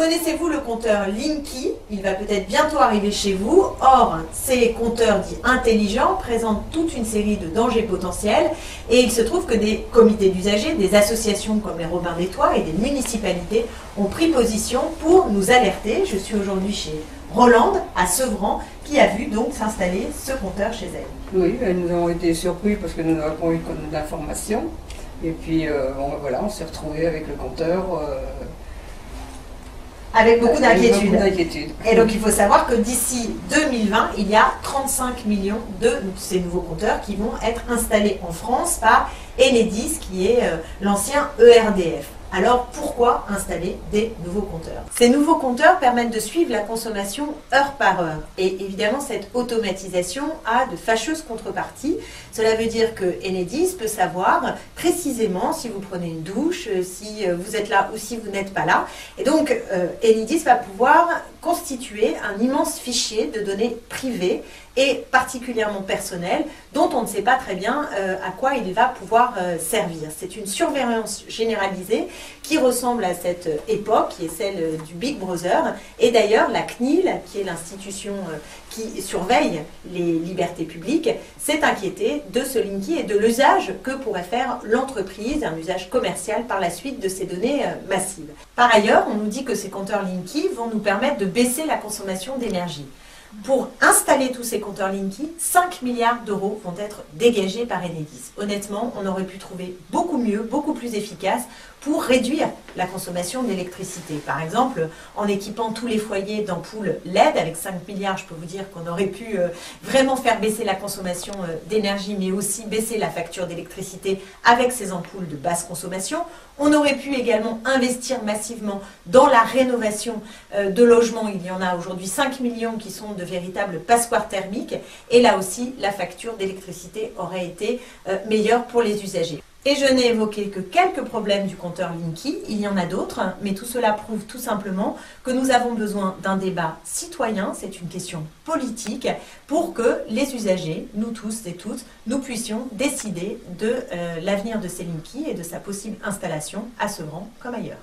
Connaissez-vous le compteur Linky? Il va peut-être bientôt arriver chez vous. Or, ces compteurs dits intelligents présentent toute une série de dangers potentiels et il se trouve que des comités d'usagers, des associations comme les Robins des Toits et des municipalités ont pris position pour nous alerter. Je suis aujourd'hui chez Rolande à Sevran qui a vu donc s'installer ce compteur chez elle. Oui, nous avons été surpris parce que nous n'avons pas eu d'informations. Et puis voilà, on s'est retrouvés avec le compteur. Avec beaucoup d'inquiétudes. Et donc oui. il faut savoir que d'ici 2020, il y a 35 millions de ces nouveaux compteurs qui vont être installés en France par Enedis, qui est l'ancien ERDF. Alors pourquoi installer des nouveaux compteurs? Ces nouveaux compteurs permettent de suivre la consommation heure par heure. Et évidemment, cette automatisation a de fâcheuses contreparties. Cela veut dire que Enedis peut savoir précisément si vous prenez une douche, si vous êtes là ou si vous n'êtes pas là. Et donc, Enedis va pouvoir constituer un immense fichier de données privées et particulièrement personnelles dont on ne sait pas très bien à quoi il va pouvoir servir. C'est une surveillance généralisée qui ressemble à cette époque, qui est celle du Big Brother. Et d'ailleurs, la CNIL, qui est l'institution qui surveille les libertés publiques, s'est inquiétée de ce Linky et de l'usage que pourrait faire l'entreprise, un usage commercial par la suite de ces données massives. Par ailleurs, on nous dit que ces compteurs Linky vont nous permettre de baisser la consommation d'énergie. Pour installer tous ces compteurs Linky, 5 milliards d'euros vont être dégagés par Enedis. Honnêtement, on aurait pu trouver beaucoup mieux, beaucoup plus efficace pour réduire la consommation d'électricité. Par exemple, en équipant tous les foyers d'ampoules LED, avec 5 milliards, je peux vous dire qu'on aurait pu vraiment faire baisser la consommation d'énergie, mais aussi baisser la facture d'électricité avec ces ampoules de basse consommation. On aurait pu également investir massivement dans la rénovation de logements. Il y en a aujourd'hui 5 millions qui sont de véritables passoires thermiques. Et là aussi, la facture d'électricité aurait été meilleure pour les usagers. Et je n'ai évoqué que quelques problèmes du compteur Linky, il y en a d'autres, mais tout cela prouve tout simplement que nous avons besoin d'un débat citoyen, c'est une question politique, pour que les usagers, nous tous et toutes, nous puissions décider de l'avenir de ces Linky et de sa possible installation à Sevran comme ailleurs.